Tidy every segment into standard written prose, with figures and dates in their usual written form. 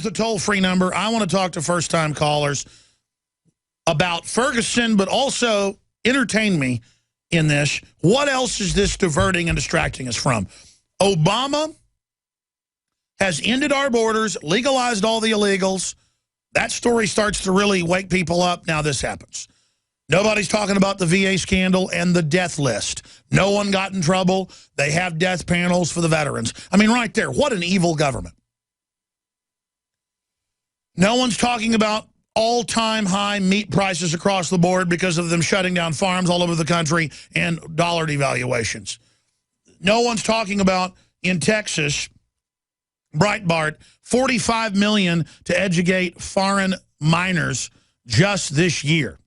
Here's the toll-free number. I want to talk to first-time callers about Ferguson, but also entertain me in this. What else is this diverting and distracting us from? Obama has ended our borders, legalized all the illegals. That story starts to really wake people up. Now this happens. Nobody's talking about the VA scandal and the death list. No one got in trouble. They have death panels for the veterans. I mean, right there, what an evil government. No one's talking about all-time high meat prices across the board because of them shutting down farms all over the country and dollar devaluations. No one's talking about, in Texas, Breitbart, $45 million to educate foreign minors just this year,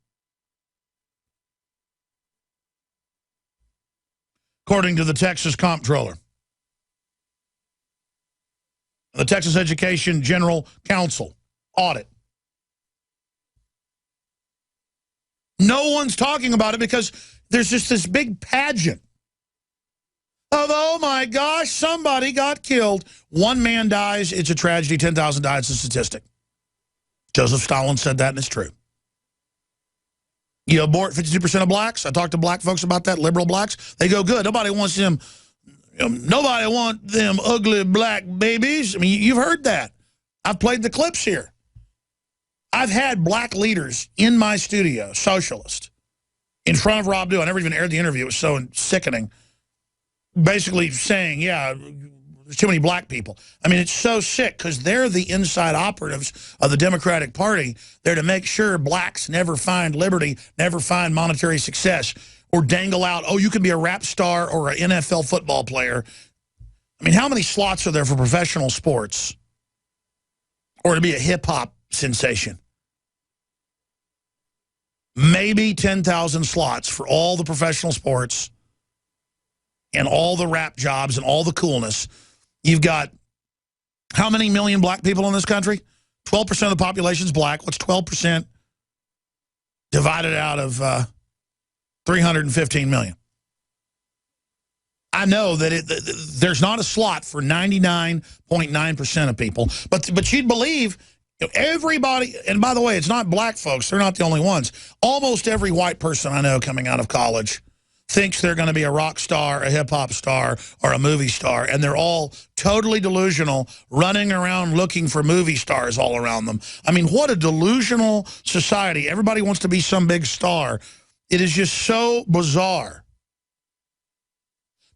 according to the Texas Comptroller. The Texas Education General Council audit. No one's talking about it because there's just this big pageant of, oh my gosh, somebody got killed. One man dies, it's a tragedy. 10,000 died, it's a statistic. Joseph Stalin said that, and it's true. You abort 52% of blacks. I talked to black folks about that, liberal blacks. They go, good. Nobody wants them. Nobody wants them ugly black babies. I mean, you've heard that. I've played the clips here. I've had black leaders in my studio, socialist, in front of Rob Dew. I never even aired the interview. It was so sickening. Basically saying, yeah, there's too many black people. I mean, it's so sick because they're the inside operatives of the Democratic Party. They're to make sure blacks never find liberty, never find monetary success, or dangle out, oh, you can be a rap star or an NFL football player. I mean, how many slots are there for professional sports or to be a hip-hop sensation? Maybe 10,000 slots for all the professional sports and all the rap jobs and all the coolness. You've got how many million black people in this country? 12% of the population is black. What's 12% divided out of 315 million? I know that there's not a slot for 99.9% of people, but you'd believe everybody, and by the way, it's not black folks. They're not the only ones. Almost every white person I know coming out of college thinks they're going to be a rock star, a hip-hop star, or a movie star, and they're all totally delusional, running around looking for movie stars all around them. I mean, what a delusional society. Everybody wants to be some big star. It is just so bizarre.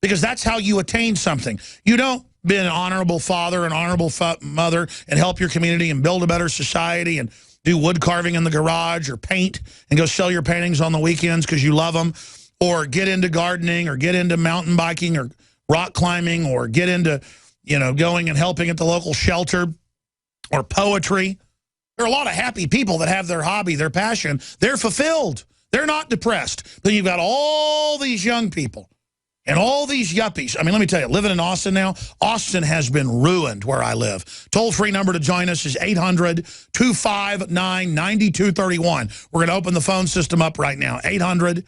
Because that's how you attain something. You don't be an honorable father, an honorable mother, and help your community and build a better society and do wood carving in the garage or paint and go sell your paintings on the weekends because you love them, or get into gardening or get into mountain biking or rock climbing or get into, you know, going and helping at the local shelter or poetry. There are a lot of happy people that have their hobby, their passion. They're fulfilled. They're not depressed. Then you've got all these young people and all these yuppies. I mean, let me tell you, living in Austin now, Austin has been ruined where I live. Toll-free number to join us is 800-259-9231. We're going to open the phone system up right now. 800-259-9231.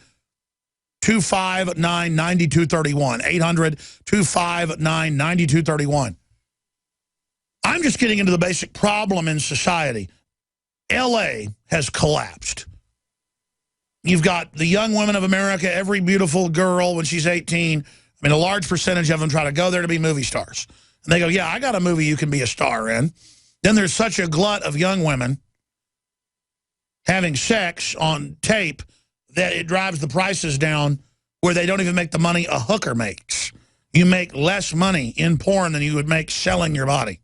800-259-9231. I'm just getting into the basic problem in society. L.A. has collapsed. You've got the young women of America, every beautiful girl when she's 18. I mean, a large percentage of them try to go there to be movie stars. And they go, yeah, I got a movie you can be a star in. Then there's such a glut of young women having sex on tape that it drives the prices down where they don't even make the money a hooker makes. You make less money in porn than you would make selling your body.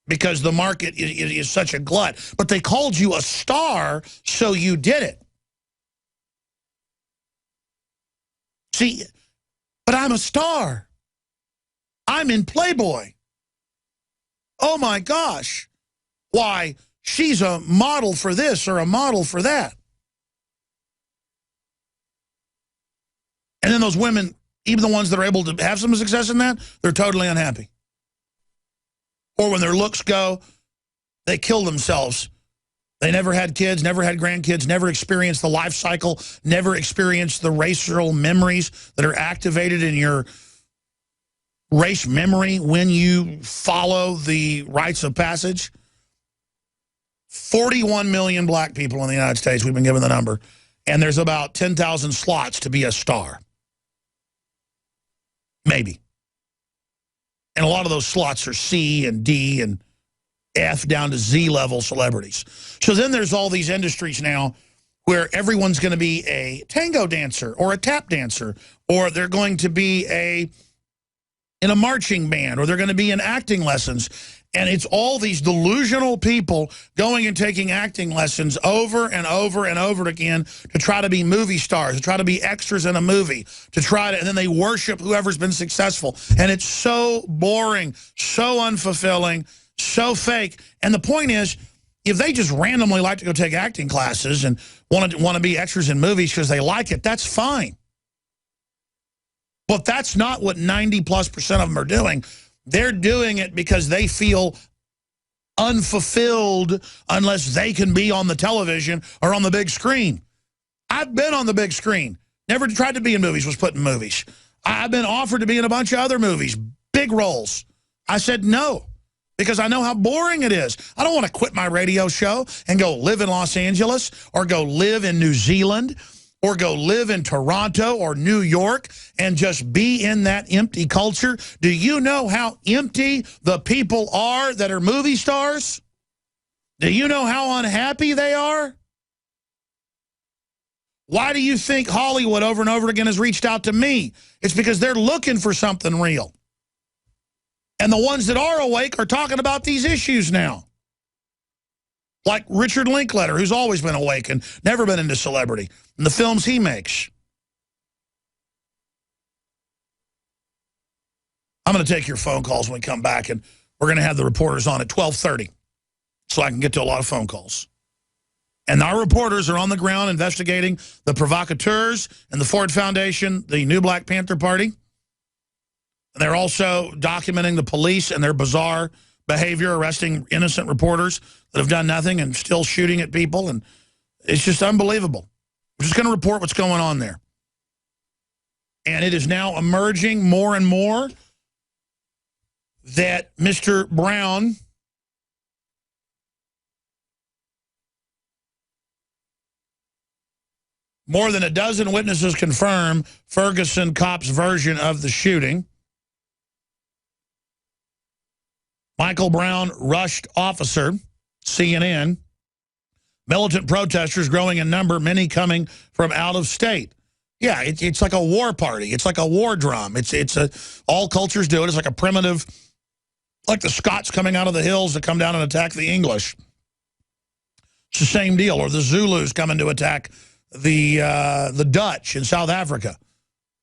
Because the market is such a glut. But they called you a star, so you did it. See, but I'm a star. I'm in Playboy. Oh, my gosh. Why, she's a model for this or a model for that. And then those women, even the ones that are able to have some success in that, they're totally unhappy. Or when their looks go, they kill themselves. They never had kids, never had grandkids, never experienced the life cycle, never experienced the racial memories that are activated in your race memory when you follow the rites of passage. 41 million black people in the United States, we've been given the number, and there's about 10,000 slots to be a star. Maybe. And a lot of those slots are C and D and F down to Z level celebrities. So then there's all these industries now where everyone's going to be a tango dancer or a tap dancer, or they're going to be in a marching band, or they're going to be in acting lessons. And it's all these delusional people going and taking acting lessons over and over and over again to try to be movie stars, to try to be extras in a movie, and then they worship whoever's been successful. And it's so boring, so unfulfilling, so fake. And the point is, if they just randomly like to go take acting classes and want to be extras in movies because they like it, that's fine. But that's not what 90+% of them are doing. They're doing it because they feel unfulfilled unless they can be on the television or on the big screen. I've been on the big screen. Never tried to be in movies, was put in movies. I've been offered to be in a bunch of other movies, big roles. I said no, because I know how boring it is. I don't want to quit my radio show and go live in Los Angeles or go live in New Zealand or go live in Toronto or New York and just be in that empty culture. Do you know how empty the people are that are movie stars? Do you know how unhappy they are? Why do you think Hollywood over and over again has reached out to me? It's because they're looking for something real. And the ones that are awake are talking about these issues now. Like Richard Linklater, who's always been awake and never been into celebrity, and the films he makes. I'm going to take your phone calls when we come back, and we're going to have the reporters on at 12:30 so I can get to a lot of phone calls. And our reporters are on the ground investigating the provocateurs and the Ford Foundation, the new Black Panther Party. And they're also documenting the police and their bizarre behavior, arresting innocent reporters that have done nothing and still shooting at people. And it's just unbelievable. We're just going to report what's going on there. And it is now emerging more and more that Mr. Brown more than a dozen witnesses confirm Ferguson cop's version of the shooting. Michael Brown rushed officer, CNN. Militant protesters growing in number, many coming from out of state. Yeah, it's like a war party. It's like a war drum. All cultures do it. It's like a primitive, like the Scots coming out of the hills to come down and attack the English. It's the same deal. Or the Zulus coming to attack the Dutch in South Africa.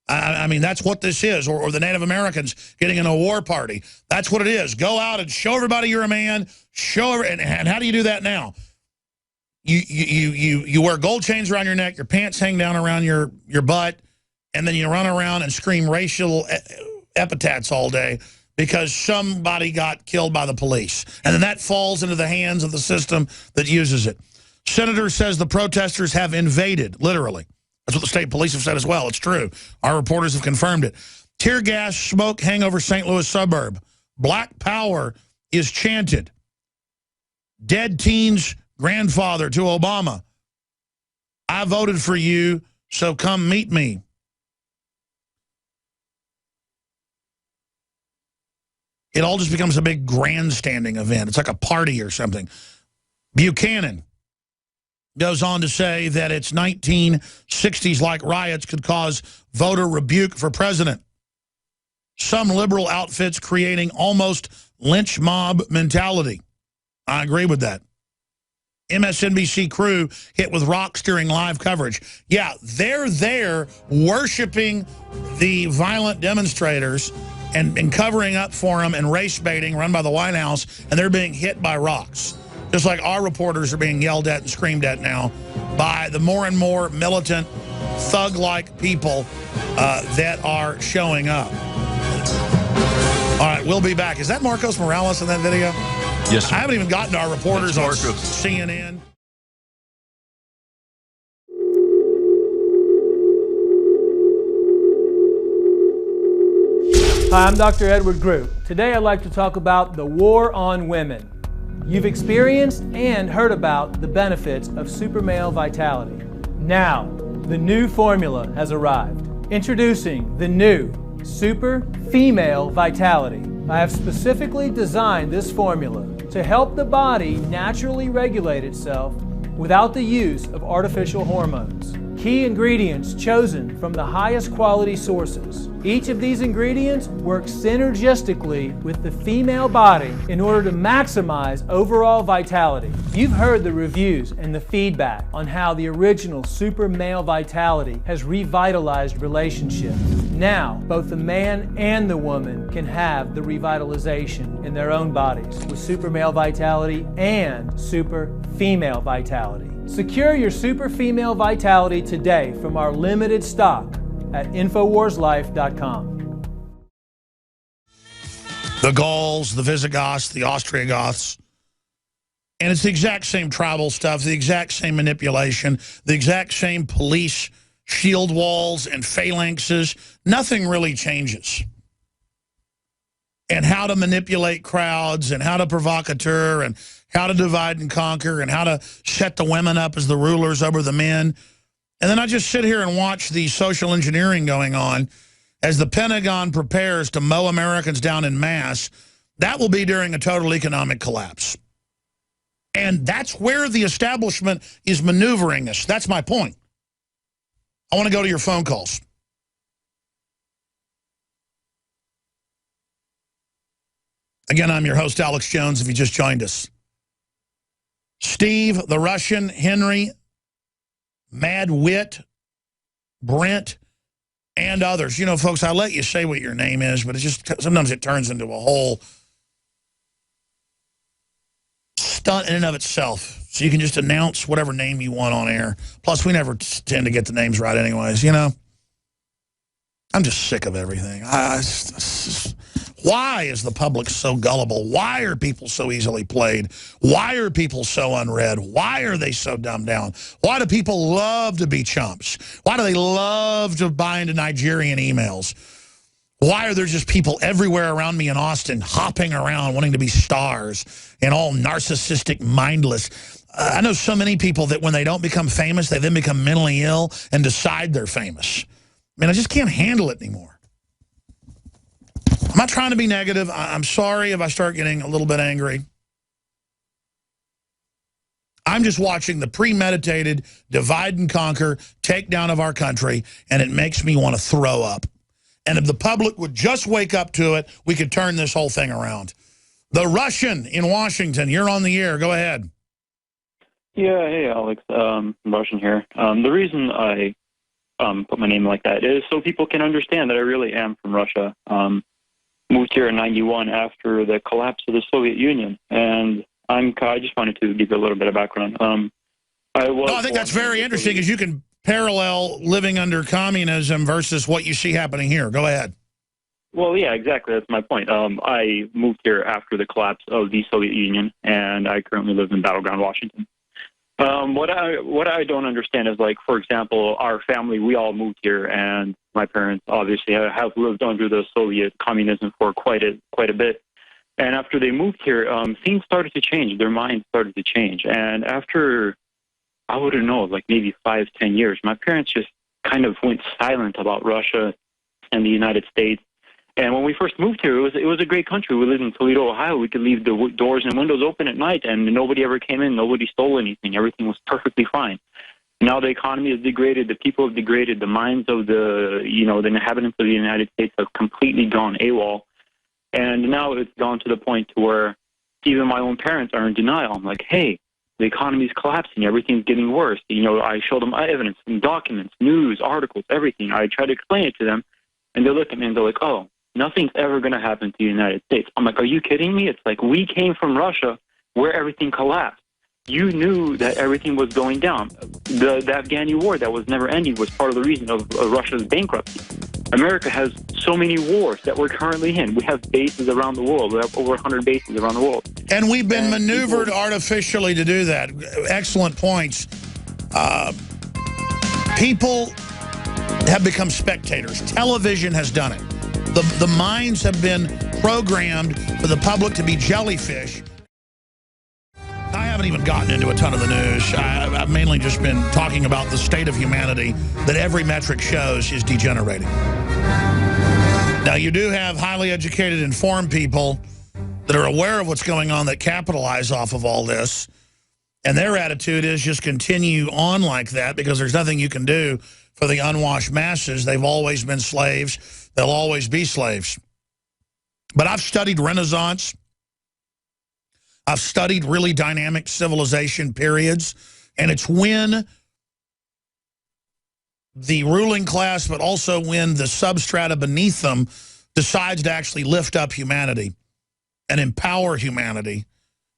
I mean, that's what this is. Or the Native Americans getting in a war party. That's what it is. Go out and show everybody you're a man. And how do you do that now? You wear gold chains around your neck, your pants hang down around your butt, and then you run around and scream racial epithets all day because somebody got killed by the police. And then that falls into the hands of the system that uses it. Senator says the protesters have invaded, literally. That's what the state police have said as well. It's true. Our reporters have confirmed it. Tear gas, smoke, hang over St. Louis suburb. Black power is chanted. Dead teen's grandfather to Obama. I voted for you, so come meet me. It all just becomes a big grandstanding event. It's like a party or something. Buchanan goes on to say that its 1960s-like riots could cause voter rebuke for president. Some liberal outfits creating almost lynch mob mentality. I agree with that. MSNBC crew hit with rocks during live coverage. Yeah, they're there worshiping the violent demonstrators and covering up for them and race baiting run by the White House, and they're being hit by rocks. Just like our reporters are being yelled at and screamed at now by the more and more militant, thug-like people that are showing up. All right, we'll be back. Is that Marcos Morales in that video? Yes, sir. I haven't even gotten to our reporters on CNN. Hi, I'm Dr. Edward Group. Today I'd like to talk about the war on women. You've experienced and heard about the benefits of super male vitality. Now, the new formula has arrived. Introducing the new Super Female Vitality. I have specifically designed this formula to help the body naturally regulate itself without the use of artificial hormones. Key ingredients chosen from the highest quality sources. Each of these ingredients works synergistically with the female body in order to maximize overall vitality. You've heard the reviews and the feedback on how the original Super Male Vitality has revitalized relationships. Now, both the man and the woman can have the revitalization in their own bodies with Super Male Vitality and Super Female Vitality. Secure your Super Female Vitality today from our limited stock at InfoWarsLife.com. The Gauls, the Visigoths, the Ostrogoths. And it's the exact same tribal stuff, the exact same manipulation, the exact same police shield walls and phalanxes. Nothing really changes. And how to manipulate crowds and how to provocateur and how to divide and conquer and how to set the women up as the rulers over the men. And then I just sit here and watch the social engineering going on as the Pentagon prepares to mow Americans down in mass. That will be during a total economic collapse. And that's where the establishment is maneuvering us. That's my point. I want to go to your phone calls. Again, I'm your host, Alex Jones, if you just joined us. Steve, the Russian, Henry, Mad Wit, Brent, and others. You know, folks, I let you say what your name is, but it's just sometimes it turns into a whole stunt in and of itself. So you can just announce whatever name you want on air. Plus, we never tend to get the names right anyways, you know. I'm just sick of everything. Why is the public so gullible? Why are people so easily played? Why are people so unread? Why are they so dumbed down? Why do people love to be chumps? Why do they love to buy into Nigerian emails? Why are there just people everywhere around me in Austin hopping around wanting to be stars and all narcissistic, mindless? I know so many people that when they don't become famous, they then become mentally ill and decide they're famous. I mean, I just can't handle it anymore. I'm not trying to be negative. I'm sorry if I start getting a little bit angry. I'm just watching the premeditated divide and conquer takedown of our country, and it makes me want to throw up. And if the public would just wake up to it, we could turn this whole thing around. The Russian in Washington, you're on the air. Go ahead. Yeah, hey, Alex. Russian here. The reason I put my name like that is so people can understand that I really am from Russia. Moved here in '91 after the collapse of the Soviet Union, and I just wanted to give you a little bit of background. I think that's very interesting, because you can parallel living under communism versus what you see happening here. Go ahead. Well, yeah, exactly. That's my point. I moved here after the collapse of the Soviet Union, and I currently live in Battleground, Washington. What I don't understand is, like, for example, our family, we all moved here, and my parents obviously have lived under the Soviet communism for quite a bit. And after they moved here, things started to change. Their minds started to change. And after, I wouldn't know, like maybe 5-10 years, my parents just kind of went silent about Russia and the United States. And when we first moved here, it was a great country. We lived in Toledo, Ohio. We could leave the doors and windows open at night, and nobody ever came in. Nobody stole anything. Everything was perfectly fine. Now the economy is degraded. The people have degraded. The minds of the inhabitants of the United States have completely gone AWOL. And now it's gone to the point to where even my own parents are in denial. I'm like, hey, the economy's collapsing. Everything's getting worse. You know, I show them evidence and documents, news, articles, everything. I try to explain it to them, and they look at me and they're like, oh, nothing's ever going to happen to the United States. I'm like, are you kidding me? It's like, we came from Russia where everything collapsed. You knew that everything was going down. The Afghani war that was never ending was part of the reason of Russia's bankruptcy. America has so many wars that we're currently in. We have bases around the world. We have over 100 bases around the world. And we've been maneuvered artificially to do that. Excellent points. People have become spectators. Television has done it. The minds have been programmed for the public to be jellyfish. I haven't even gotten into a ton of the news. I've mainly just been talking about the state of humanity that every metric shows is degenerating. Now, you do have highly educated, informed people that are aware of what's going on that capitalize off of all this. And their attitude is just continue on like that because there's nothing you can do for the unwashed masses. They've always been slaves. They'll always be slaves. But I've studied Renaissance. I've studied really dynamic civilization periods. And it's when the ruling class, but also when the substrata beneath them decides to actually lift up humanity and empower humanity,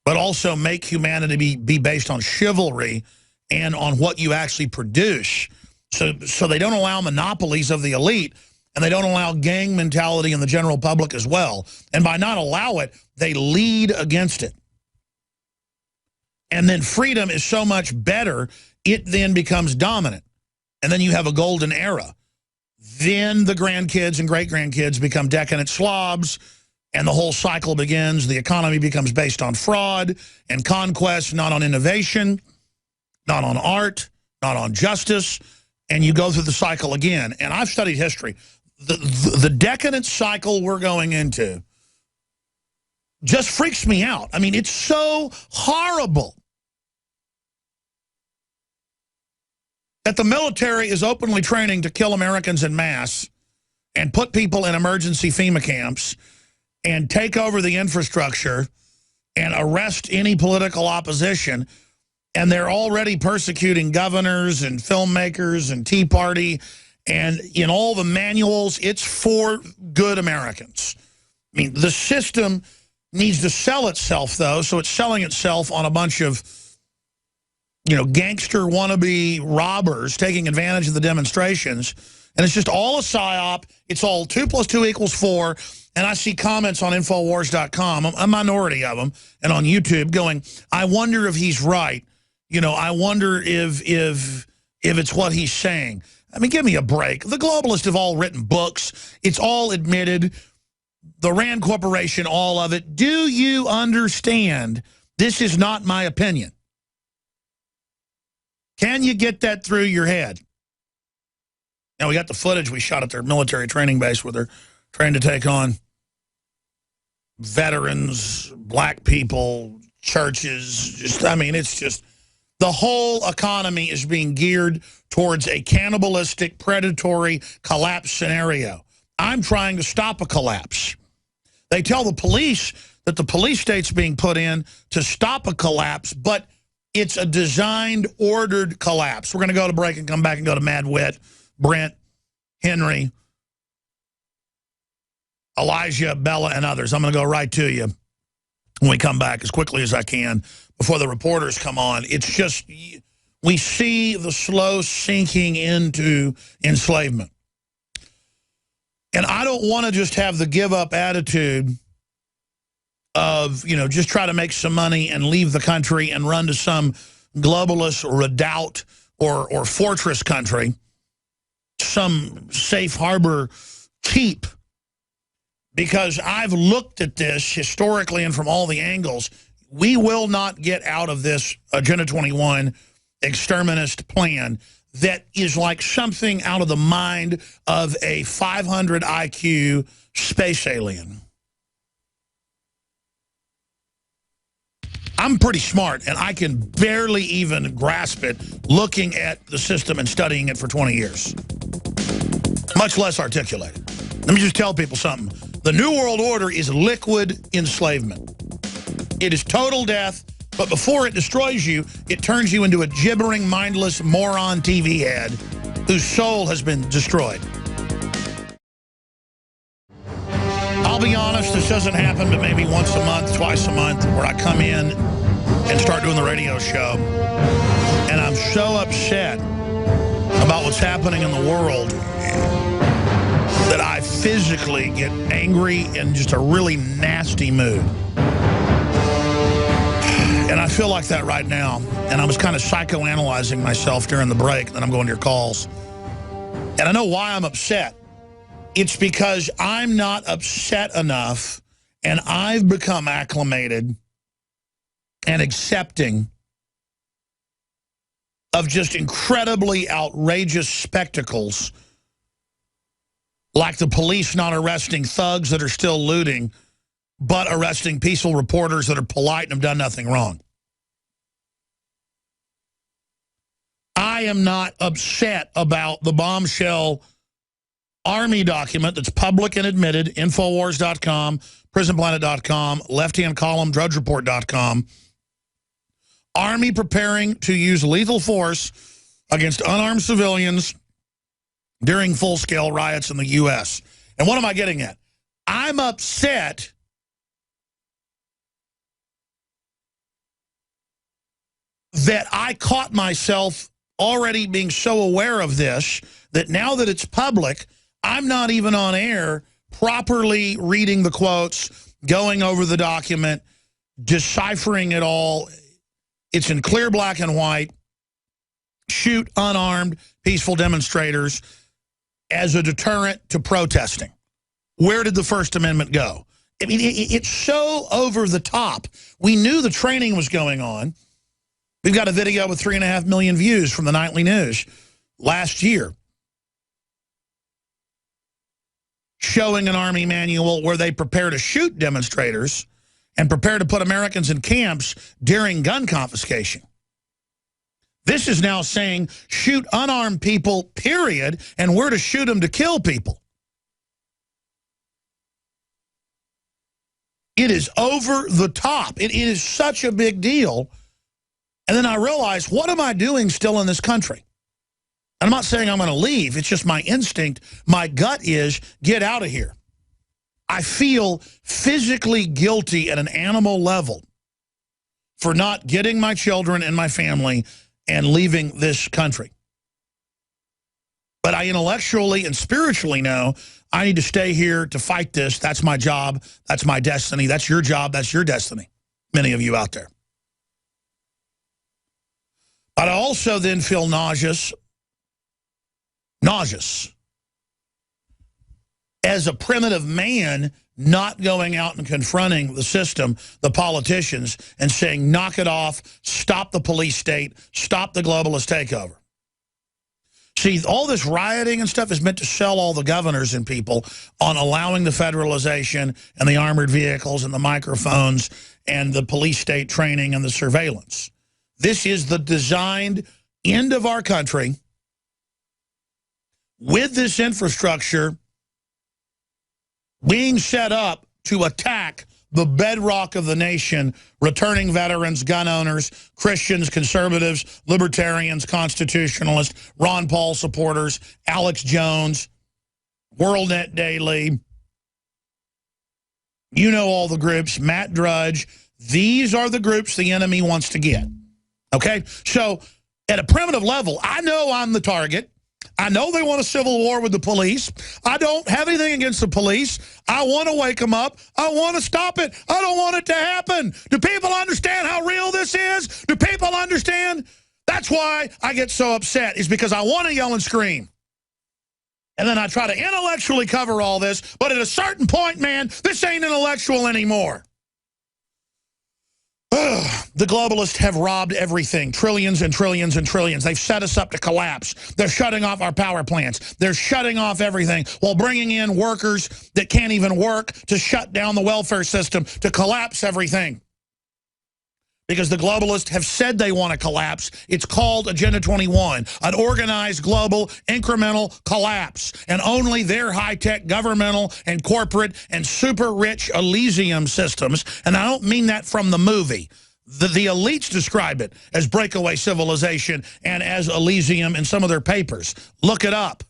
but also make humanity be based on chivalry and on what you actually produce. So they don't allow monopolies of the elite, and they don't allow gang mentality in the general public as well. And by not allow it, they lead against it. And then freedom is so much better, it then becomes dominant. And then you have a golden era. Then the grandkids and great-grandkids become decadent slobs, and the whole cycle begins. The economy becomes based on fraud and conquest, not on innovation, not on art, not on justice, and you go through the cycle again. And I've studied history. The decadent cycle we're going into just freaks me out. I mean, it's so horrible that the military is openly training to kill Americans en masse and put people in emergency FEMA camps and take over the infrastructure and arrest any political opposition. And they're already persecuting governors and filmmakers and Tea Party. And in all the manuals, it's for good Americans. I mean, the system needs to sell itself, though, so it's selling itself on a bunch of, you know, gangster wannabe robbers taking advantage of the demonstrations. And it's just all a psyop. It's all 2 + 2 = 4. And I see comments on Infowars.com, a minority of them, and on YouTube going, I wonder if he's right. You know, I wonder if it's what he's saying. I mean, give me a break. The globalists have all written books. It's all admitted. The Rand Corporation, all of it. Do you understand? This is not my opinion. Can you get that through your head? Now, we got the footage we shot at their military training base where they're trying to take on veterans, black people, churches. Just, I mean, it's just the whole economy is being geared towards a cannibalistic, predatory collapse scenario. I'm trying to stop a collapse. They tell the police that the police state's being put in to stop a collapse, but it's a designed, ordered collapse. We're going to go to break and come back and go to Mad Wit, Brent, Henry, Elijah, Bella, and others. I'm going to go right to you when we come back as quickly as I can before the reporters come on. It's just, we see the slow sinking into enslavement. And I don't want to just have the give-up attitude of, you know, just try to make some money and leave the country and run to some globalist redoubt or fortress country, some safe harbor keep. Because I've looked at this historically and from all the angles. We will not get out of this Agenda 21 exterminist plan that is like something out of the mind of a 500 IQ space alien. I'm pretty smart, and I can barely even grasp it looking at the system and studying it for 20 years. Much less articulated. Let me just tell people something. The New World Order is liquid enslavement. It is total death, but before it destroys you, it turns you into a gibbering, mindless moron TV head whose soul has been destroyed. I'll be honest, this doesn't happen but maybe once a month, twice a month, where I come in and start doing the radio show. And I'm so upset about what's happening in the world that I physically get angry in just a really nasty mood. And I feel like that right now. And I was kind of psychoanalyzing myself during the break, and then I'm going to your calls. And I know why I'm upset. It's because I'm not upset enough and I've become acclimated and accepting of just incredibly outrageous spectacles like the police not arresting thugs that are still looting, but arresting peaceful reporters that are polite and have done nothing wrong. I am not upset about the bombshell Army document that's public and admitted, Infowars.com, PrisonPlanet.com, left-hand column, DrudgeReport.com. Army preparing to use lethal force against unarmed civilians during full-scale riots in the U.S. And what am I getting at? I'm upset that I caught myself already being so aware of this that now that it's public, I'm not even on air properly reading the quotes, going over the document, deciphering it all. It's in clear black and white. Shoot unarmed, peaceful demonstrators as a deterrent to protesting. Where did the First Amendment go? I mean, it's so over the top. We knew the training was going on. We've got a video with 3.5 million views from the Nightly News last year showing an Army manual where they prepare to shoot demonstrators and prepare to put Americans in camps during gun confiscation. This is now saying shoot unarmed people, period, and we're to shoot them to kill people. It is over the top. It is such a big deal. And then I realized, what am I doing still in this country? I'm not saying I'm going to leave. It's just my instinct. My gut is, get out of here. I feel physically guilty at an animal level for not getting my children and my family and leaving this country. But I intellectually and spiritually know I need to stay here to fight this. That's my job. That's my destiny. That's your job. That's your destiny. Many of you out there. But I also then feel nauseous as a primitive man not going out and confronting the system, the politicians, and saying, knock it off, stop the police state, stop the globalist takeover. See, all this rioting and stuff is meant to sell all the governors and people on allowing the federalization and the armored vehicles and the microphones and the police state training and the surveillance. This is the designed end of our country with this infrastructure being set up to attack the bedrock of the nation, returning veterans, gun owners, Christians, conservatives, libertarians, constitutionalists, Ron Paul supporters, Alex Jones, WorldNet Daily. You know all the groups, Matt Drudge. These are the groups the enemy wants to get. Okay? So at a primitive level, I know I'm the target. I know they want a civil war with the police. I don't have anything against the police. I want to wake them up. I want to stop it. I don't want it to happen. Do people understand how real this is? Do people understand? That's why I get so upset, is because I want to yell and scream. And then I try to intellectually cover all this, but at a certain point, man, this ain't intellectual anymore. The globalists have robbed everything, trillions and trillions and trillions. They've set us up to collapse. They're shutting off our power plants. They're shutting off everything while bringing in workers that can't even work to shut down the welfare system, to collapse everything. Because the globalists have said they want to collapse. It's called Agenda 21, an organized global incremental collapse. And only their high-tech governmental and corporate and super rich Elysium systems, and I don't mean that from the movie. The elites describe it as breakaway civilization and as Elysium in some of their papers. Look it up.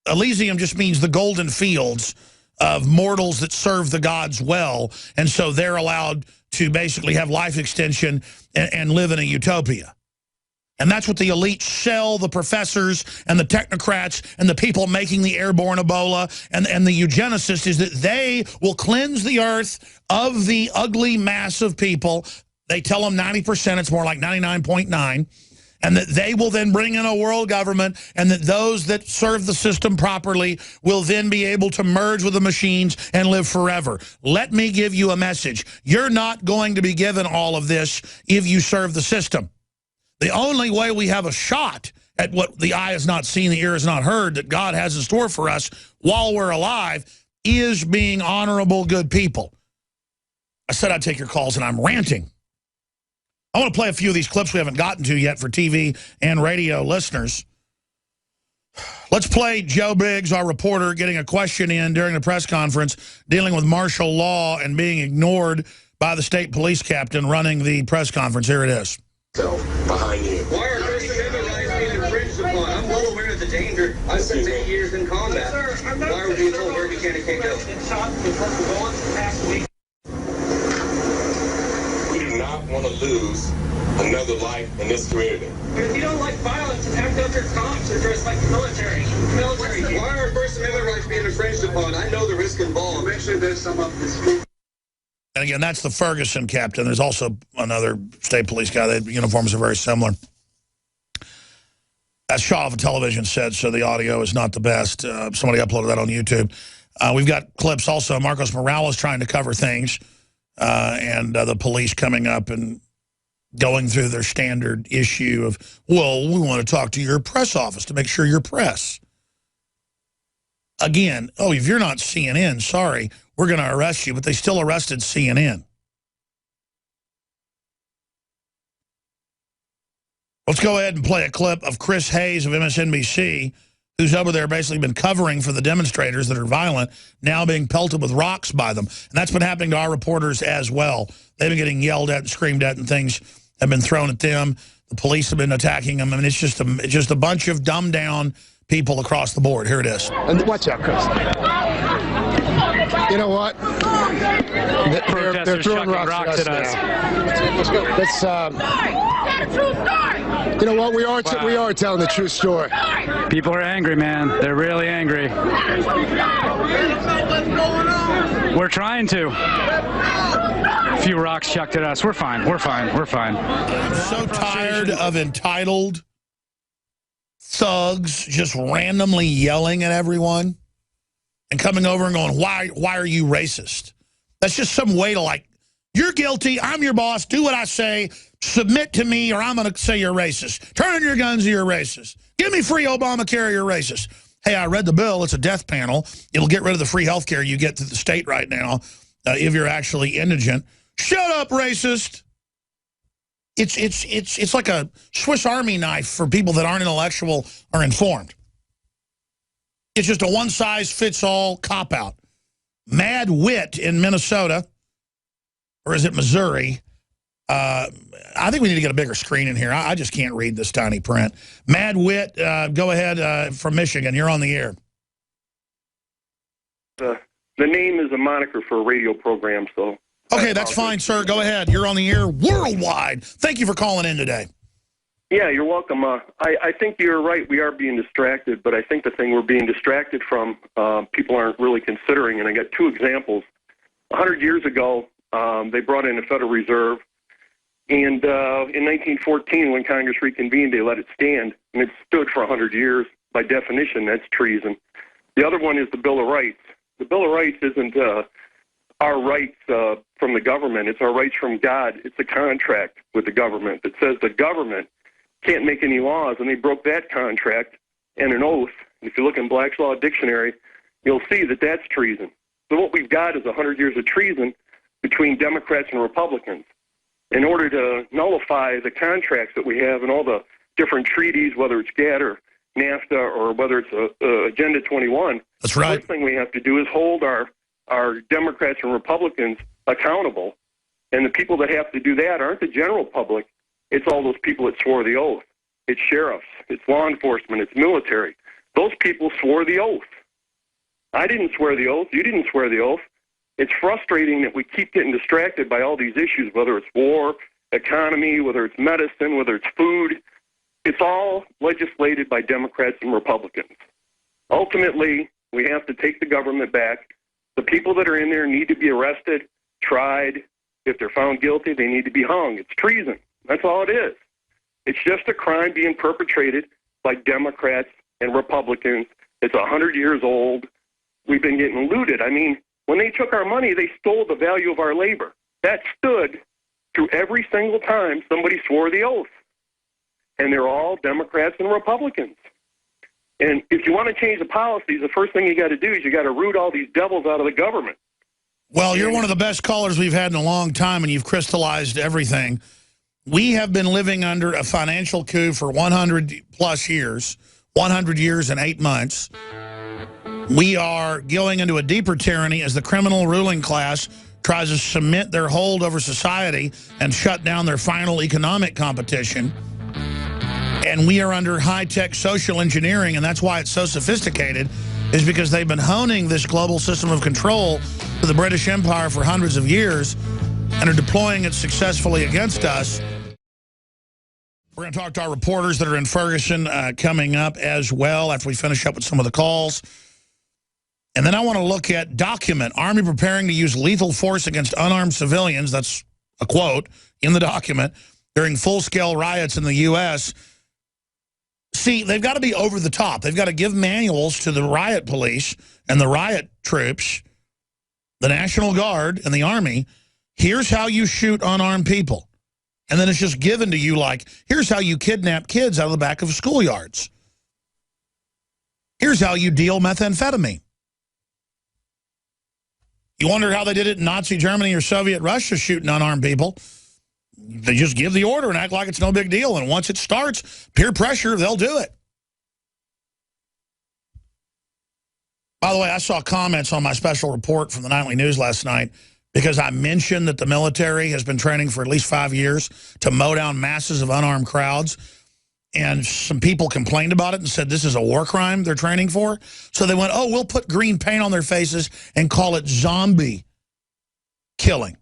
Elysium just means the golden fields of mortals that serve the gods well, and so they're allowed to basically have life extension and live in a utopia. And that's what the elites sell the professors and the technocrats and the people making the airborne Ebola and the eugenicists, is that they will cleanse the earth of the ugly mass of people. They tell them 90%, it's more like 99.9. and that they will then bring in a world government, and that those that serve the system properly will then be able to merge with the machines and live forever. Let me give you a message. You're not going to be given all of this if you serve the system. The only way we have a shot at what the eye has not seen, the ear has not heard, that God has in store for us while we're alive, is being honorable, good people. I said I'd take your calls, and I'm ranting. I want to play a few of these clips we haven't gotten to yet for TV and radio listeners. Let's play Joe Biggs, our reporter, getting a question in during the press conference dealing with martial law and being ignored by the state police captain running the press conference. Here it is. So, behind you. Why are First Amendment rights being infringed upon? I'm well aware of the danger. I spent 8 years in combat. Why are we being told where we can and can't go? We do not want to lose another life in this community. But if you don't like violence, act up your cops or dress like the military. Why are First Amendment rights being infringed upon? I know the risk involved. Make sure there's some up the street. And again, that's the Ferguson captain. There's also another state police guy. The uniforms are very similar. As Shaw of Television said, so the audio is not the best. Somebody uploaded that on YouTube. We've got clips also. Marcos Morales trying to cover things, and the police coming up and going through their standard issue of, well, we want to talk to your press office to make sure you're press. Again, oh, if you're not CNN, sorry, we're going to arrest you, but they still arrested CNN. Let's go ahead and play a clip of Chris Hayes of MSNBC, who's over there basically been covering for the demonstrators that are violent, now being pelted with rocks by them. And that's been happening to our reporters as well. They've been getting yelled at and screamed at, and things have been thrown at them. The police have been attacking them. I mean, it's just a bunch of dumbed-down people across the board. Here it is. And watch out, Chris. You know what? They're throwing rocks at us now. Let's, you know what? We are telling the true story. People are angry, man. They're really angry. We're trying to. A few rocks chucked at us. We're fine. We're fine. We're fine. I'm so tired of entitled thugs just randomly yelling at everyone and coming over and going, why are you racist? That's just some way to, like, you're guilty, I'm your boss, do what I say, submit to me, or I'm going to say you're racist. Turn in your guns, you're racist. Give me free Obamacare, you're racist. Hey, I read the bill, it's a death panel. It'll get rid of the free health care you get through the state right now if you're actually indigent. Shut up, racist. It's like a Swiss Army knife for people that aren't intellectual or informed. It's just a one-size-fits-all cop-out. Mad Wit in Minnesota, or is it Missouri? I think we need to get a bigger screen in here. I just can't read this tiny print. Mad Wit, go ahead, from Michigan. You're on the air. The name is a moniker for a radio program, so... Okay, that's fine, sir. Go ahead. You're on the air worldwide. Thank you for calling in today. Yeah, you're welcome. I think you're right. We are being distracted, but I think the thing we're being distracted from, people aren't really considering, and I got two examples. 100 years ago, they brought in the Federal Reserve, and in 1914, when Congress reconvened, they let it stand, and it stood for 100 years. By definition, that's treason. The other one is the Bill of Rights. The Bill of Rights isn't our rights from the government. It's our rights from God. It's a contract with the government that says the government can't make any laws, and they broke that contract and an oath. And if you look in Black's Law Dictionary, you'll see that that's treason. So what we've got is 100 years of treason between Democrats and Republicans. In order to nullify the contracts that we have and all the different treaties, whether it's GATT or NAFTA or whether it's Agenda 21, that's right. The first thing we have to do is hold our Democrats and Republicans accountable. And the people that have to do that aren't the general public. It's all those people that swore the oath. It's sheriffs. It's law enforcement. It's military. Those people swore the oath. I didn't swear the oath. You didn't swear the oath. It's frustrating that we keep getting distracted by all these issues, whether it's war, economy, whether it's medicine, whether it's food. It's all legislated by Democrats and Republicans. Ultimately, we have to take the government back. The people that are in there need to be arrested, tried. If they're found guilty, they need to be hung. It's treason. That's all it is. It's just a crime being perpetrated by Democrats and Republicans. It's 100 years old. We've been getting looted. I mean, when they took our money, they stole the value of our labor. That stood through every single time somebody swore the oath. And they're all Democrats and Republicans. And if you want to change the policies, the first thing you got to do is you got to root all these devils out of the government. Well, you're one of the best callers we've had in a long time, and you've crystallized everything. We have been living under a financial coup for 100-plus years, 100 years and 8 months. We are going into a deeper tyranny as the criminal ruling class tries to cement their hold over society and shut down their final economic competition. And we are under high-tech social engineering, and that's why it's so sophisticated, is because they've been honing this global system of control to the British Empire for hundreds of years and are deploying it successfully against us. We're going to talk to our reporters that are in Ferguson coming up as well after we finish up with some of the calls. And then I want to look at document, Army preparing to use lethal force against unarmed civilians, that's a quote in the document, during full-scale riots in the U.S. See, they've got to be over the top. They've got to give manuals to the riot police and the riot troops, the National Guard and the Army. Here's how you shoot unarmed people. And then it's just given to you like, here's how you kidnap kids out of the back of schoolyards. Here's how you deal methamphetamine. You wonder how they did it in Nazi Germany or Soviet Russia shooting unarmed people. They just give the order and act like it's no big deal. And once it starts, peer pressure, they'll do it. By the way, I saw comments on my special report from the Nightly News last night because I mentioned that the military has been training for at least 5 years to mow down masses of unarmed crowds. And some people complained about it and said this is a war crime they're training for. So they went, oh, we'll put green paint on their faces and call it zombie killing.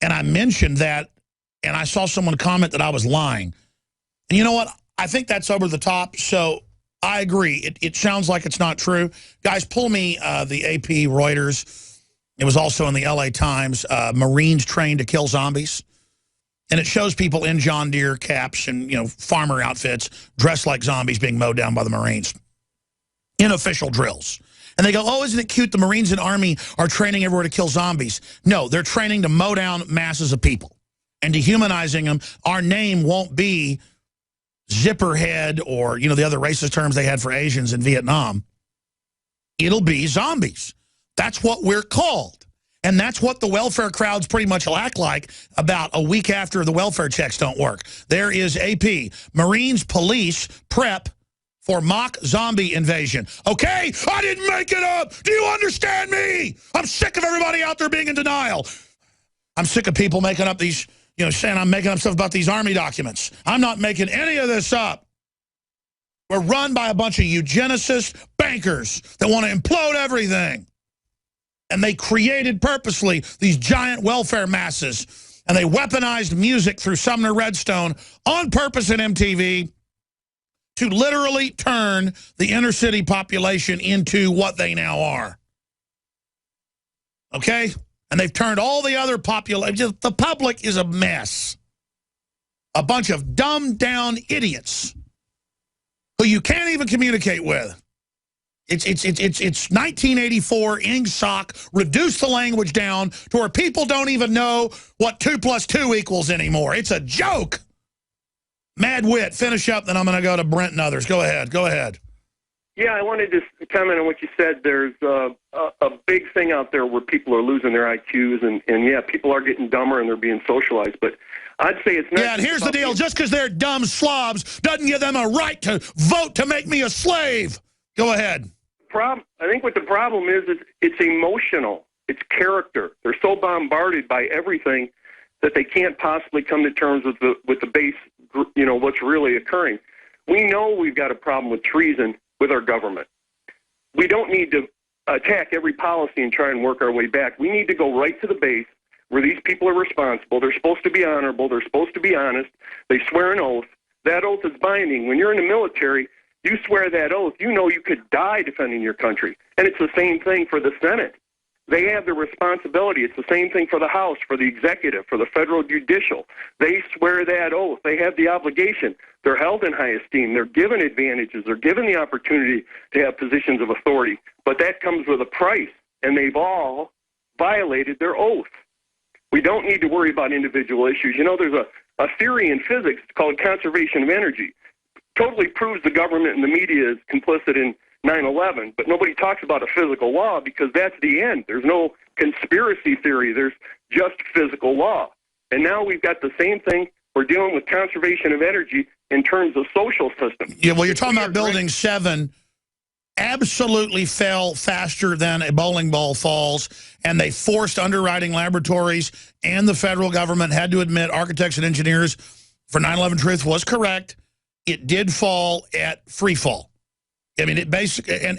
And I mentioned that, and I saw someone comment that I was lying. And you know what? I think that's over the top, so I agree. It sounds like it's not true. Guys, pull me the AP Reuters. It was also in the LA Times. Marines trained to kill zombies. And it shows people in John Deere caps and, you know, farmer outfits dressed like zombies being mowed down by the Marines in official drills. And they go, oh, isn't it cute the Marines and Army are training everywhere to kill zombies? No, they're training to mow down masses of people and dehumanizing them. Our name won't be zipperhead or, you know, the other racist terms they had for Asians in Vietnam. It'll be zombies. That's what we're called. And that's what the welfare crowds pretty much will act like about a week after the welfare checks don't work. There is AP. Marines police prep for mock zombie invasion. Okay, I didn't make it up. Do you understand me? I'm sick of everybody out there being in denial. I'm sick of people making up these, you know, saying I'm making up stuff about these Army documents. I'm not making any of this up. We're run by a bunch of eugenicists, bankers that want to implode everything. And they created purposely these giant welfare masses. And they weaponized music through Sumner Redstone on purpose in MTV to literally turn the inner city population into what they now are. Okay? And they've turned all the other population. The public is a mess. A bunch of dumbed-down idiots who you can't even communicate with. It's 1984 INGSOC. Reduce the language down to where people don't even know what 2 + 2 equals anymore. It's a joke. Mad Wit, finish up, then I'm going to go to Brent and others. Go ahead. Go ahead. Yeah, I wanted to comment on what you said. There's a big thing out there where people are losing their IQs, and yeah, people are getting dumber and they're being socialized. But I'd say it's not. Yeah, and here's the deal. Just because they're dumb slobs doesn't give them a right to vote to make me a slave. Go ahead. I think what the problem is it's emotional. It's character. They're so bombarded by everything that they can't possibly come to terms with the base, you know, what's really occurring. We know we've got a problem with treason with our government. We don't need to attack every policy and try and work our way back. We need to go right to the base where these people are responsible. They're supposed to be honorable. They're supposed to be honest. They swear an oath. That oath is binding. When you're in the military, you swear that oath, you know you could die defending your country. And it's the same thing for the Senate. They have the responsibility. It's the same thing for the House, for the executive, for the federal judicial. They swear that oath. They have the obligation. They're held in high esteem. They're given advantages. They're given the opportunity to have positions of authority. But that comes with a price, and they've all violated their oath. We don't need to worry about individual issues. You know, there's a theory in physics called conservation of energy. Totally proves the government and the media is complicit in 9/11, but nobody talks about a physical law because that's the end. There's no conspiracy theory. There's just physical law. And now we've got the same thing. We're dealing with conservation of energy in terms of social systems. Yeah, well, you're talking about Building 7 absolutely fell faster than a bowling ball falls, and they forced underwriting laboratories, and the federal government had to admit architects and engineers for 9/11 truth was correct. It did fall at free fall. I mean, it basically, and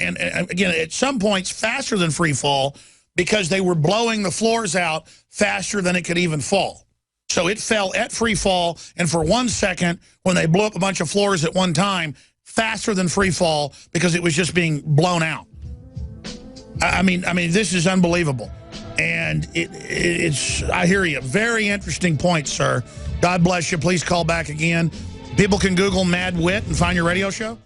again, at some points faster than free fall because they were blowing the floors out faster than it could even fall. So it fell at free fall, and for 1 second, when they blew up a bunch of floors at one time, faster than free fall because it was just being blown out. I mean, this is unbelievable. And it's, I hear you. Very interesting point, sir. God bless you. Please call back again. People can Google Mad Wit and find your radio show.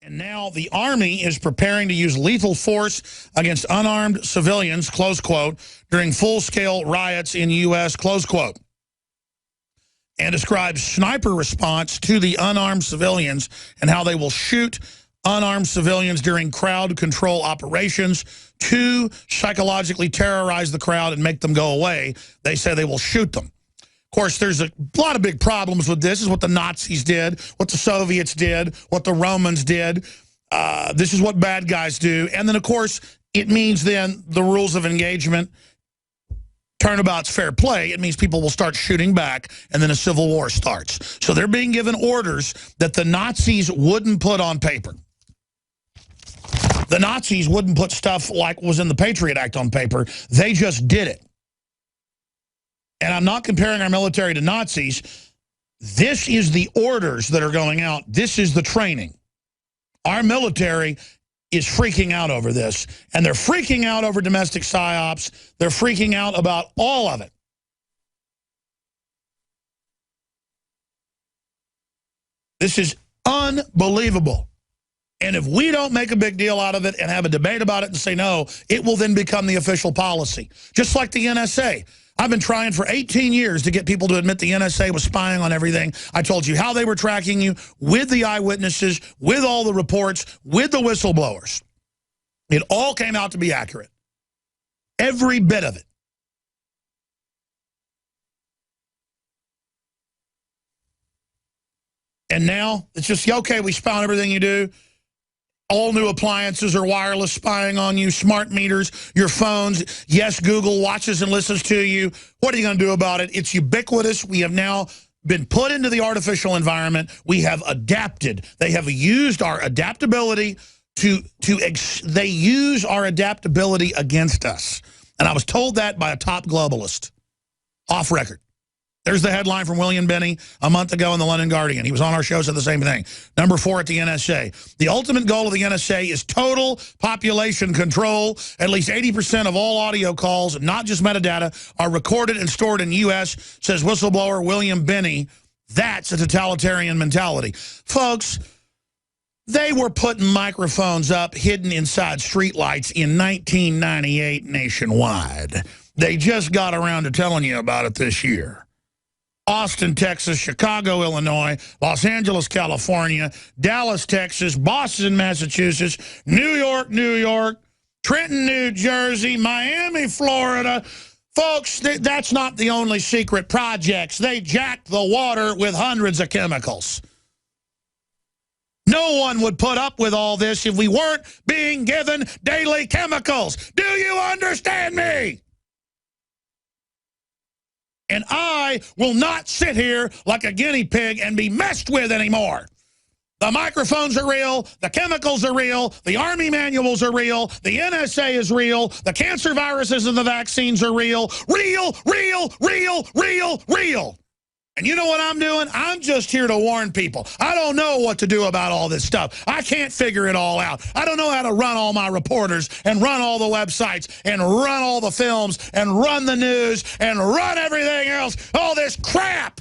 And now the Army is preparing to use lethal force against unarmed civilians, close quote, during full-scale riots in U.S., close quote. And describes sniper response to the unarmed civilians and how they will shoot unarmed civilians during crowd control operations to psychologically terrorize the crowd and make them go away. They say they will shoot them. Of course, there's a lot of big problems with this. This is what the Nazis did, what the Soviets did, what the Romans did. This is what bad guys do. And then, of course, it means then the rules of engagement, turnabout's fair play. It means people will start shooting back, and then a civil war starts. So they're being given orders that the Nazis wouldn't put on paper. The Nazis wouldn't put stuff like was in the Patriot Act on paper. They just did it. And I'm not comparing our military to Nazis. This is the orders that are going out. This is the training. Our military is freaking out over this. And they're freaking out over domestic psyops. They're freaking out about all of it. This is unbelievable. And if we don't make a big deal out of it and have a debate about it and say no, it will then become the official policy. Just like the NSA. I've been trying for 18 years to get people to admit the NSA was spying on everything. I told you how they were tracking you, with the eyewitnesses, with all the reports, with the whistleblowers. It all came out to be accurate. Every bit of it. And now it's just, okay, we spy on everything you do. All new appliances are wireless spying on you, smart meters, your phones. Yes, Google watches and listens to you. What are you going to do about it? It's ubiquitous. We have now been put into the artificial environment. We have adapted. They have used our adaptability they use our adaptability against us. And I was told that by a top globalist, off record. There's the headline from William Binney a month ago in the London Guardian. He was on our show, said the same thing. Number 4 at the NSA. The ultimate goal of the NSA is total population control. At least 80% of all audio calls, not just metadata, are recorded and stored in U.S., says whistleblower William Binney. That's a totalitarian mentality. Folks, they were putting microphones up hidden inside streetlights in 1998 nationwide. They just got around to telling you about it this year. Austin, Texas, Chicago, Illinois, Los Angeles, California, Dallas, Texas, Boston, Massachusetts, New York, Trenton, New Jersey, Miami, Florida. Folks, that's not the only secret projects. They jacked the water with hundreds of chemicals. No one would put up with all this if we weren't being given daily chemicals. Do you understand me? And I will not sit here like a guinea pig and be messed with anymore. The microphones are real. The chemicals are real. The Army manuals are real. The NSA is real. The cancer viruses and the vaccines are real. Real, real, real, real, real. And you know what I'm doing? I'm just here to warn people. I don't know what to do about all this stuff. I can't figure it all out. I don't know how to run all my reporters and run all the websites and run all the films and run the news and run everything else. All this crap.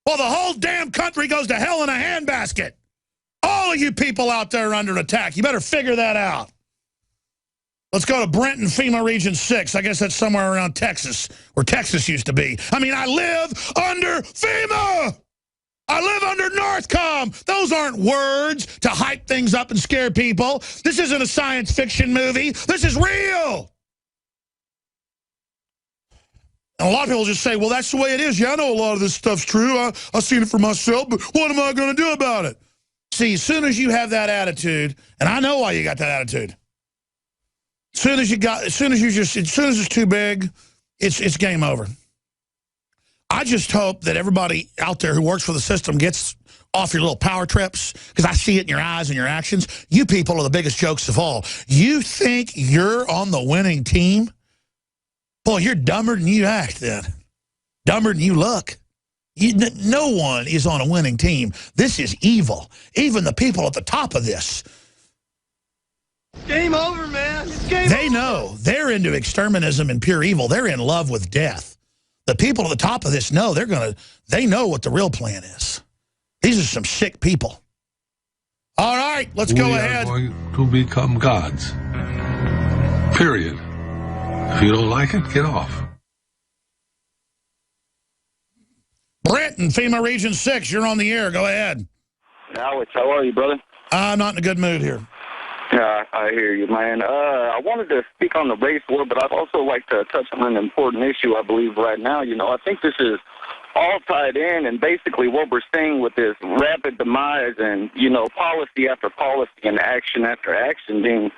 Well, the whole damn country goes to hell in a handbasket. All of you people out there are under attack. You better figure that out. Let's go to Brenton, FEMA Region 6. I guess that's somewhere around Texas, where Texas used to be. I mean, I live under FEMA. I live under NORTHCOM. Those aren't words to hype things up and scare people. This isn't a science fiction movie. This is real. And a lot of people just say, well, that's the way it is. Yeah, I know a lot of this stuff's true. I've seen it for myself, but what am I going to do about it? See, as soon as you have that attitude, and I know why you got that attitude. As soon as it's too big, it's game over. I just hope that everybody out there who works for the system gets off your little power trips, because I see it in your eyes and your actions. You people are the biggest jokes of all. You think you're on the winning team? Boy, you're dumber than you act then. Dumber than you look. No one is on a winning team. This is evil. Even the people at the top of this. Game over, man. It's game over. They know. They're into exterminism and pure evil. They're in love with death. The people at the top of this know they know what the real plan is. These are some sick people. All right, let's go ahead. We are going to become gods. Period. If you don't like it, get off. Brenton, FEMA Region 6, you're on the air. Go ahead. Alex, how are you, brother? I'm not in a good mood here. Yeah, I hear you, man. I wanted to speak on the race war, but I'd also like to touch on an important issue, I believe, right now. You know, I think this is all tied in, and basically what we're seeing with this rapid demise and, you know, policy after policy and action after action being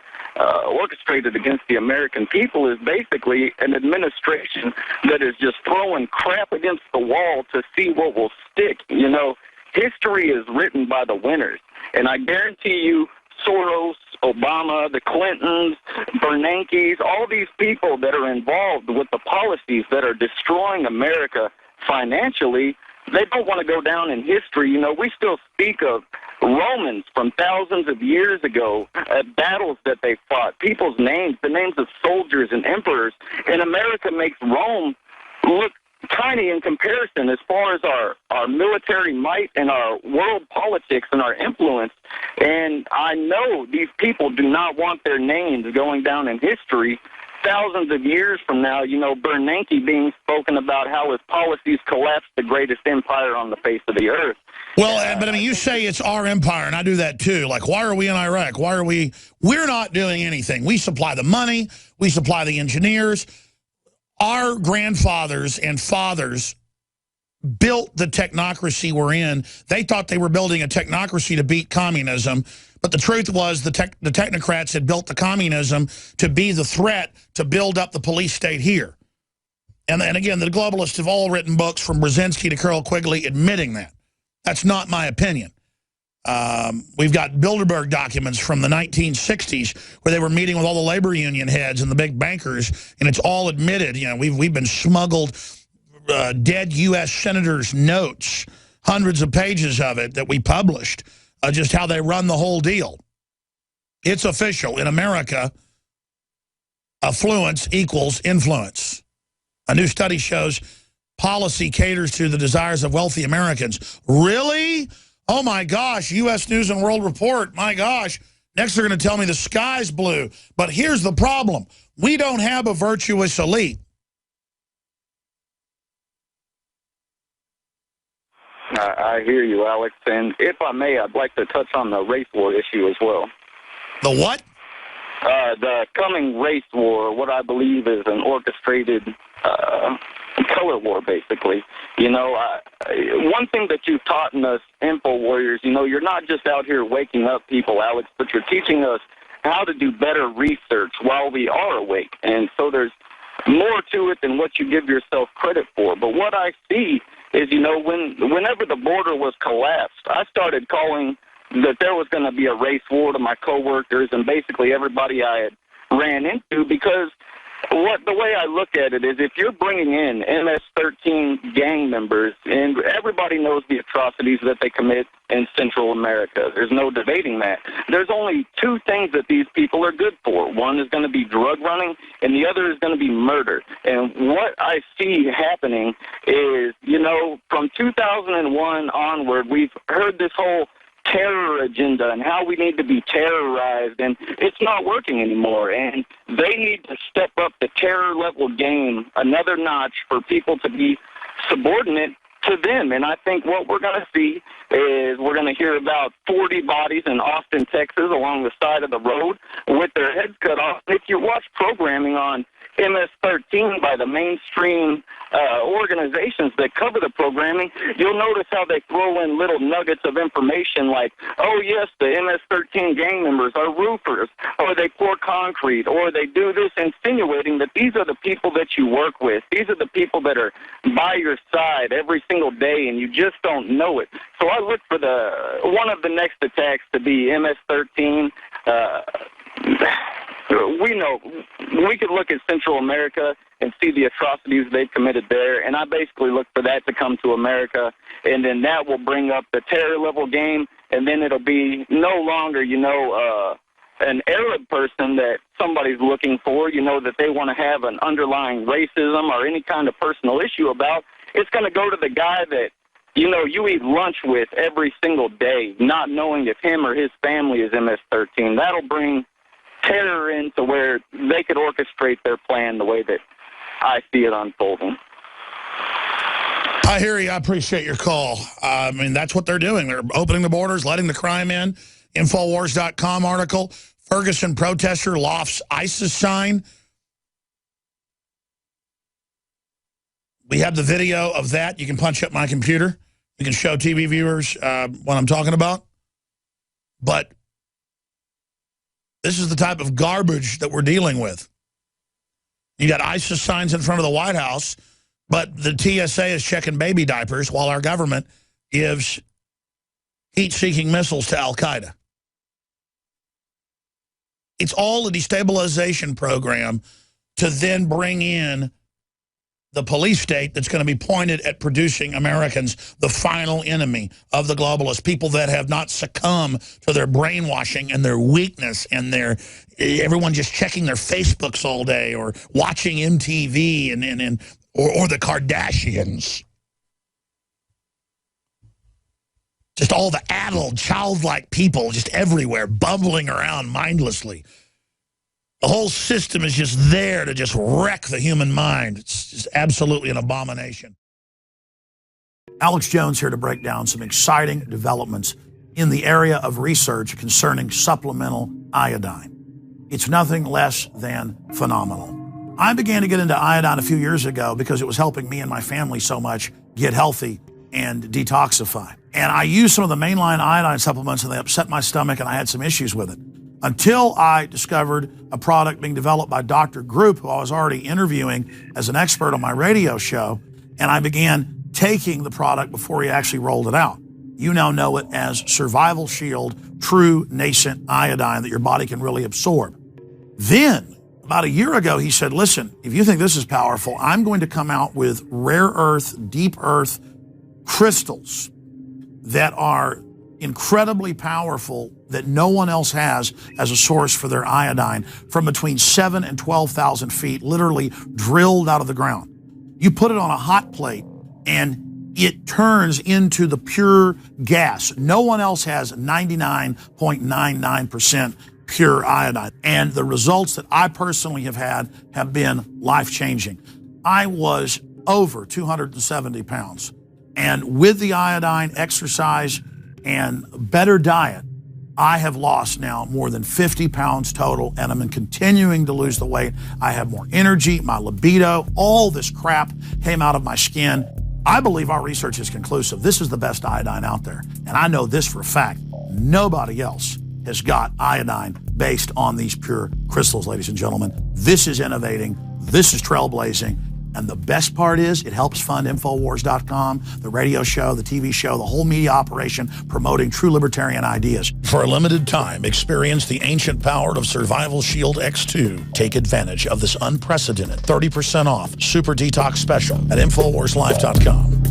orchestrated against the American people is basically an administration that is just throwing crap against the wall to see what will stick. You know, history is written by the winners, and I guarantee you Soros, Obama, the Clintons, Bernanke's, all these people that are involved with the policies that are destroying America financially, they don't want to go down in history. You know, we still speak of Romans from thousands of years ago, battles that they fought, people's names, the names of soldiers and emperors, and America makes Rome look tiny in comparison as far as our military might and our world politics and our influence. And I know these people do not want their names going down in history thousands of years from now. You know, Bernanke being spoken about how his policies collapsed the greatest empire on the face of the earth. Well, but I mean, you say it's our empire, and I do that too. Like, why are we in Iraq? We're not doing anything. We supply the money. We supply the engineers. Our grandfathers and fathers built the technocracy we're in. They thought they were building a technocracy to beat communism. But the truth was the technocrats had built the communism to be the threat to build up the police state here. And again, the globalists have all written books from Brzezinski to Carroll Quigley admitting that. That's not my opinion. We've got Bilderberg documents from the 1960s where they were meeting with all the labor union heads and the big bankers, and it's all admitted. You know, we've been smuggled dead U.S. senators' notes, hundreds of pages of it that we published, just how they run the whole deal. It's official. In America, affluence equals influence. A new study shows policy caters to the desires of wealthy Americans. Really? Oh, my gosh, U.S. News and World Report, my gosh. Next, they're going to tell me the sky's blue. But here's the problem. We don't have a virtuous elite. I hear you, Alex. And if I may, I'd like to touch on the race war issue as well. The what? The coming race war, what I believe is an orchestrated color war, basically. You know, one thing that you've taught in us info warriors, you know, you're not just out here waking up people, Alex, but you're teaching us how to do better research while we are awake. And so there's more to it than what you give yourself credit for. But what I see is, you know, whenever the border was collapsed, I started calling that there was going to be a race war to my coworkers and basically everybody I had ran into, because the way I look at it is, if you're bringing in MS-13 gang members, and everybody knows the atrocities that they commit in Central America, there's no debating that. There's only two things that these people are good for. One is going to be drug running, and the other is going to be murder. And what I see happening is, you know, from 2001 onward, we've heard this whole terror agenda and how we need to be terrorized, and it's not working anymore. And they need to step up the terror level game another notch for people to be subordinate to them. And I think what we're going to see is we're going to hear about 40 bodies in Austin, Texas, along the side of the road with their heads cut off. If you watch programming on MS-13 by the mainstream organizations that cover the programming, you'll notice how they throw in little nuggets of information like, oh, yes, the MS-13 gang members are roofers, or they pour concrete, or they do this, insinuating that these are the people that you work with. These are the people that are by your side every single day, and you just don't know it. So I look for one of the next attacks to be MS-13. We know we could look at Central America and see the atrocities they've committed there, and I basically look for that to come to America, and then that will bring up the terror level game, and then it'll be no longer, you know, an Arab person that somebody's looking for, you know, that they want to have an underlying racism or any kind of personal issue about. It's going to go to the guy that, you know, you eat lunch with every single day, not knowing if him or his family is MS-13. That'll bring terror into where they could orchestrate their plan the way that I see it unfolding. I hear you. I appreciate your call. I mean, that's what they're doing. They're opening the borders, letting the crime in. Infowars.com article, Ferguson protester lofts ISIS sign. We have the video of that. You can punch up my computer. You can show TV viewers what I'm talking about. But this is the type of garbage that we're dealing with. You got ISIS signs in front of the White House, but the TSA is checking baby diapers while our government gives heat-seeking missiles to Al-Qaeda. It's all a destabilization program to then bring in the police state that's going to be pointed at producing Americans, the final enemy of the globalists, people that have not succumbed to their brainwashing and their weakness and their everyone just checking their Facebooks all day or watching MTV or the Kardashians. Just all the addled, childlike people just everywhere, bumbling around mindlessly. The whole system is just there to just wreck the human mind. It's just absolutely an abomination. Alex Jones here to break down some exciting developments in the area of research concerning supplemental iodine. It's nothing less than phenomenal. I began to get into iodine a few years ago because it was helping me and my family so much get healthy and detoxify. And I used some of the mainline iodine supplements and they upset my stomach and I had some issues with it. Until I discovered a product being developed by Dr. Group, who I was already interviewing as an expert on my radio show, and I began taking the product before he actually rolled it out. You now know it as Survival Shield True Nascent Iodine that your body can really absorb. Then, about a year ago, he said, listen, if you think this is powerful, I'm going to come out with rare earth, deep earth crystals that are incredibly powerful that no one else has as a source for their iodine from between 7,000 and 12,000 feet, literally drilled out of the ground. You put it on a hot plate and it turns into the pure gas. No one else has 99.99% pure iodine. And the results that I personally have had have been life-changing. I was over 270 pounds. And with the iodine, exercise, and better diet, I have lost now more than 50 pounds total, and I'm continuing to lose the weight. I have more energy, my libido, all this crap came out of my skin. I believe our research is conclusive. This is the best iodine out there. And I know this for a fact. Nobody else has got iodine based on these pure crystals, ladies and gentlemen. This is innovating. This is trailblazing. And the best part is it helps fund Infowars.com, the radio show, the TV show, the whole media operation promoting true libertarian ideas. For a limited time, experience the ancient power of Survival Shield X2. Take advantage of this unprecedented 30% off Super Detox special at InfoWarsLife.com.